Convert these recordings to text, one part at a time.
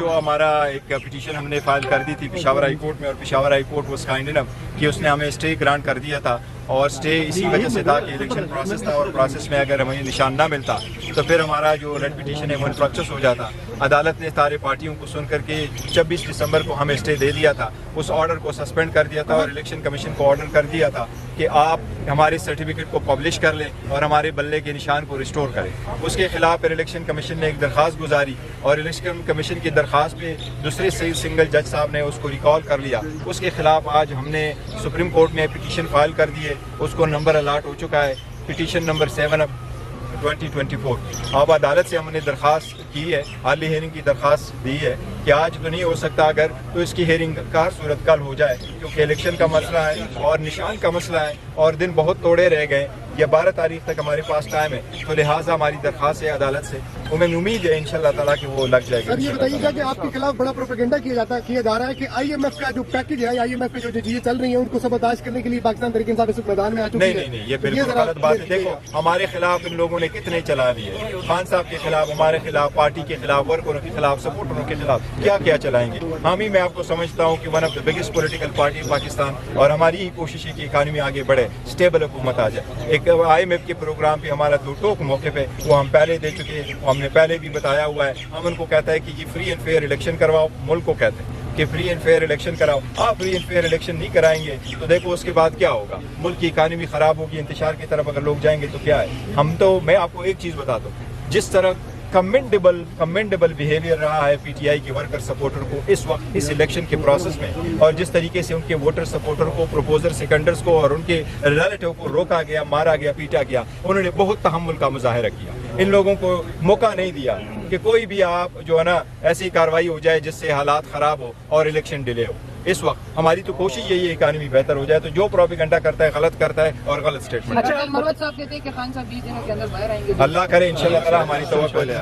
तो हमारा एक पिटीशन हमने फाइल कर दी थी पेशावर हाई कोर्ट में, और Peshawar high court was kind enough कि उसने हमें स्टे ग्रांट कर दिया था, और स्टे इसी वजह से था कि इलेक्शन प्रोसेस था, और प्रोसेस में अगर हमें निशान ना मिलता तो फिर हमारा जो रेड पिटीशन है वो इन्फ्रक्चस हो जाता। अदालत ने सारे पार्टियों को सुन करके 26 दिसंबर को हमें स्टे दे दिया था, उस ऑर्डर को सस्पेंड कर दिया था, और इलेक्शन कमीशन को ऑर्डर कर दिया था कि आप हमारे सर्टिफिकेट को पब्लिश कर लें और हमारे बल्ले के निशान को रिस्टोर करें। उसके खिलाफ फिर इलेक्शन कमीशन ने एक दरख्वास्त गुजारी, और इलेक्शन कमीशन की दरख्वास्त पे दूसरे सिंगल जज साहब ने उसको रिकॉल कर लिया। उसके खिलाफ आज हमने सुप्रीम कोर्ट में पिटीशन फाइल कर दी है, उसको नंबर अलाट हो चुका है, पिटीशन नंबर 7/2024। अब अदालत से हमने दरख्वास्त की है, हाली हेयरिंग की दरख्वास्त दी है कि आज तो नहीं हो सकता, अगर तो इसकी हेयरिंग का सूरत कल हो जाए, क्योंकि इलेक्शन का मसला है और निशान का मसला है और दिन बहुत थोड़े रह गए। ये 12 तारीख तक हमारे पास टाइम है, तो लिहाजा हमारी दरख्वास्त है अदालत से, हमें उम्मीद है इंशाल्लाह ताला कि वो लग जाएगी। सर ये बताइएगा कि आपके खिलाफ बड़ा प्रोपेगेंडा किया जा रहा है कि IMF का जो पैकेज है, IMF की जो चीजें चल रही हैं उनको सबताज करने के लिए पाकिस्तान तहरीक इंसाफ इस मैदान में आ चुकी है। नहीं, ये बिल्कुल गलत बात है। देखो हमारे खिलाफ इन लोगों ने कितने चला लिए, खान साहब के खिलाफ, हमारे खिलाफ, पार्टी के खिलाफ, वर्करों के खिलाफ, सपोर्टरों के खिलाफ क्या क्या चलाएंगे। हम ही मैं आपको समझता हूँ कि one of the biggest political party इन पाकिस्तान, और हमारी ही कोशिश है कि इकानमी आगे बढ़े, स्टेबल हुकूमत आ जाए। एक IMF के प्रोग्राम पे हमारा 2 टोक मौके पे वो हम पहले दे चुके हैं, हमने पहले भी बताया हुआ है। हम उनको कहता है कि ये फ्री एंड फेयर इलेक्शन करवाओ, मुल्क को कहते हैं कि फ्री एंड फेयर इलेक्शन कराओ। आप फ्री एंड फेयर इलेक्शन नहीं कराएंगे तो देखो उसके बाद क्या होगा, मुल्क की इकानमी खराब होगी, इंतशार की तरफ अगर लोग जाएंगे तो क्या है। हम तो, मैं आपको एक चीज बताता हूँ, जिस तरह कमेंडेबल बिहेवियर रहा है PTI के वर्कर सपोर्टर को इस वक्त इस इलेक्शन के प्रोसेस में, और जिस तरीके से उनके वोटर सपोर्टर को, प्रोपोजर सेकेंडर्स को और उनके रिलेटिव को रोका गया, मारा गया, पीटा गया, उन्होंने बहुत तहम्मुल का मुजाहिरा किया। इन लोगों को मौका नहीं दिया कि कोई भी आप जो है ना ऐसी कार्रवाई हो जाए जिससे हालात खराब हो और इलेक्शन डिले हो। इस वक्त हमारी तो कोशिश यही है इकानमी बेहतर हो जाए, तो जो प्रोपेगेंडा करता है गलत करता है और गलत स्टेटमेंट। अच्छा, मरवत साहब कहते हैं कि खान साहब 20 दिनों के अंदर बाहर आएंगे। अल्लाह करे इंशाल्लाह ताला, हमारी तवक्कुल है।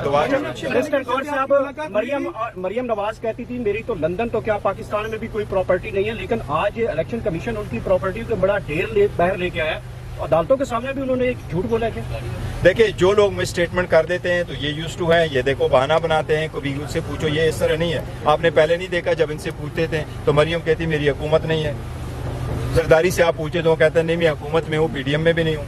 मरियम नवाज कहती थी मेरी तो लंदन तो क्या पाकिस्तान में भी कोई प्रॉपर्टी नहीं है, लेकिन आज इलेक्शन कमीशन उनकी प्रॉपर्टी को बड़ा ढेर बाहर लेके आया। अदालतों के सामने भी उन्होंने एक झूठ बोला क्या? देखिए जो लोग मिस स्टेटमेंट कर देते हैं तो ये यूज्ड टू हैं, ये देखो बहाना बनाते हैं, कभी उनसे पूछो, ये इस तरह नहीं है। आपने पहले नहीं देखा जब इनसे पूछते थे तो मरियम कहती मेरी हुकूमत नहीं है, जरदारी से आप पूछे तो कहते हैं नहीं मैं हुकूमत में हूँ, PDM में भी नहीं हूँ।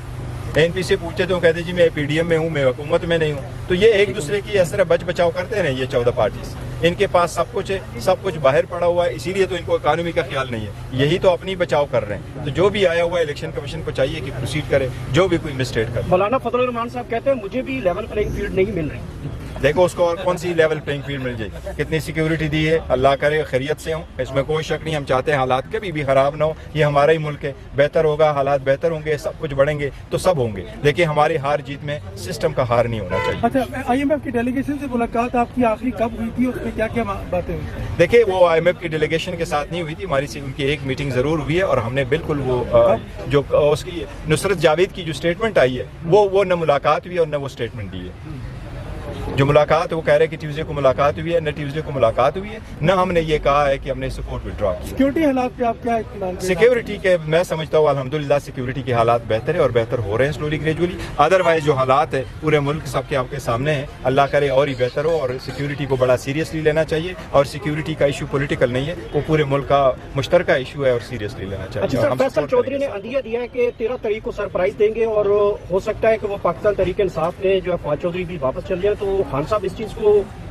NP से पूछे तो कहते जी मैं PDM में हूँ, मैं हुकूमत में नहीं हूँ। तो ये एक दूसरे की इस तरह बच बचाव करते हैं ये 14 पार्टीज। इनके पास सब कुछ है, सब कुछ बाहर पड़ा हुआ है, इसीलिए तो इनको इकानमी का ख्याल नहीं है, यही तो अपनी बचाव कर रहे हैं। तो जो भी आया हुआ इलेक्शन कमीशन को चाहिए कि प्रोसीड करे, जो भी कोई मिस्टेक करे। मौलाना फजलुर रहमान साहब कहते हैं मुझे भी लेवल प्लेइंग फील्ड नहीं मिल रही। देखो उसको और कौन सी लेवल प्लेइंग फील्ड मिल जाएगी, कितनी सिक्योरिटी दी है, अल्लाह करे खैरियत से हो, इसमें कोई शक नहीं। हम चाहते हैं हालात कभी भी खराब ना हो, ये हमारा ही मुल्क है, बेहतर होगा, हालात बेहतर होंगे, सब कुछ बढ़ेंगे तो सब होंगे। देखिए हमारी हार जीत में सिस्टम का हार नहीं होना चाहिए। अच्छा, IMF की डेलीगेशन से मुलाकात आपकी आखिरी कब हुई थी, उसमें क्या क्या बातें हुई? देखिए वो IMF की डेलीगेशन के साथ नहीं हुई थी, हमारी से उनकी एक मीटिंग जरूर हुई है, और हमने बिल्कुल वो जो उसकी नुसरत जावेद की जो स्टेटमेंट आई है वो न मुलाकात हुई है और न वो स्टेटमेंट दी है। जो मुलाकात है वो कह रहे हैं कि ट्यूसडे को मुलाकात हुई है, न ट्यूसडे को मुलाकात हुई है, न हमने ये कहा है कि हमने सपोर्ट विड्रॉ किया। सिक्योरिटी हालात पे आप क्या इत्मीनान? सिक्योरिटी के मैं समझता हूँ अल्हम्दुलिल्लाह सिक्योरिटी के हालात बेहतर है और बेहतर हो रहे हैं स्लोली ग्रेजुअली। अदरवाइज जो हालात है पूरे मुल्क सबके आपके सामने है, अल्लाह करे और ही बेहतर हो, और सिक्योरिटी को बड़ा सीरियसली लेना चाहिए। और सिक्योरिटी का इशू पॉलिटिकल नहीं है, वो पूरे मुल्क का मुश्तरका इशू है और सीरियसली लेना चाहिए। अच्छा सर, फैसल चौधरी ने अंदिया दिया है कि 13 तारीख को सरप्राइज देंगे और हो सकता है कि वो पाकिस्तान तहरीक इंसाफ में जो है फवाद चौधरी भी वापस चल जाए, तो खान साहब इस चीज को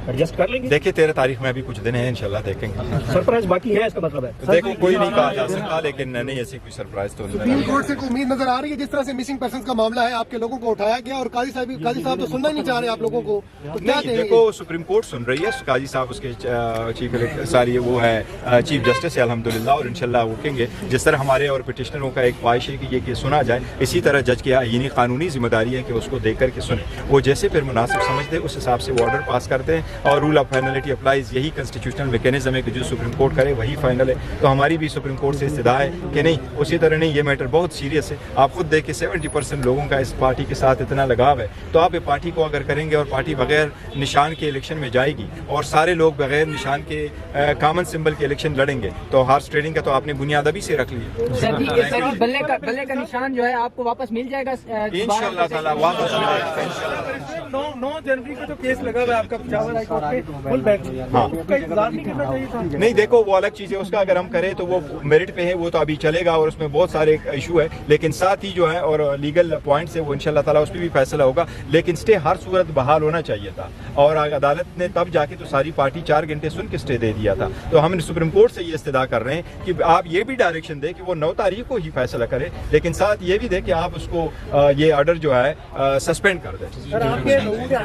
एडजस्ट कर लेंगे। देखिए 13 तारीख में अभी कुछ दिन है, इंशाल्लाह देखेंगे। सरप्राइज बाकी है इसका मतलब है? देखो कोई नहीं कहा जा सकता, लेकिन नहीं ऐसी कोई सरप्राइज तो सुप्रीम कोर्ट से कोई उम्मीद नजर आ रही है? जिस तरह से मिसिंग पर्सन का मामला है, आपके लोगों को उठाया गया और काजी साहब तो सुनना ही नहीं चाह रहे आप लोगों को, तो क्या नहीं, देखो सुप्रीम कोर्ट सुन रही है, काजी साहब उसके चीफ सारी वो है चीफ जस्टिस है अल्हम्दुलिल्लाह, और इंशाल्लाह उठेंगे। जिस तरह हमारे और पिटिशनरों का एक ख्वाहिश है कि ये केस सुना जाए, इसी तरह जज की आईनी कानूनी जिम्मेदारी है कि उसको देख करके सुने, वो जैसे फिर मुनासिब समझते उस हिसाब से वो ऑर्डर पास करते हैं, और रूल ऑफ फाइनलिटी अप्लाइज, यही कॉन्स्टिट्यूशनल मैकेनिज्म है कि जो सुप्रीम कोर्ट करे वही फाइनल है। तो हमारी भी सुप्रीम कोर्ट से इस्तदा है कि नहीं, उसी तरह नहीं, ये मैटर बहुत सीरियस है। आप खुद देखिए 70% लोगों का इस पार्टी के साथ इतना लगाव है, तो आप ये पार्टी को अगर करेंगे और पार्टी बगैर निशान के इलेक्शन में जाएगी और सारे लोग बगैर निशान के कॉमन सिंबल के इलेक्शन लड़ेंगे, तो हॉर्स ट्रेडिंग का तो आपने बुनियाद अभी से रख ली है। बल्ले का निशान जो है आपको वापस मिल जाएगा इंशाअल्लाह ताला, वापस मिलेगा। 9 जनवरी को जो केस लगा हुआ है आपका पेशावर हाई कोर्ट में फुल बेंच हाँ। उसका इंतजार नहीं करना चाहिए था? नहीं देखो वो अलग चीज़ है, उसका अगर हम करें तो वो मेरिट पे है, वो तो अभी चलेगा और उसमें बहुत सारे इशू है, लेकिन साथ ही जो है और लीगल पॉइंट है वो इंशाल्लाह ताला उस पर भी फैसला होगा, लेकिन स्टे हर सूरत बहाल होना चाहिए था। और अदालत ने तब जाके तो सारी पार्टी 4 घंटे सुन के स्टे दे दिया था। तो हम सुप्रीम कोर्ट से ये इस्तदा कर रहे हैं कि आप ये भी डायरेक्शन दें कि वो 9 तारीख को ही फैसला करे, लेकिन साथ ये भी दें कि आप उसको ये ऑर्डर जो है सस्पेंड कर दें। सर आपके लोगों के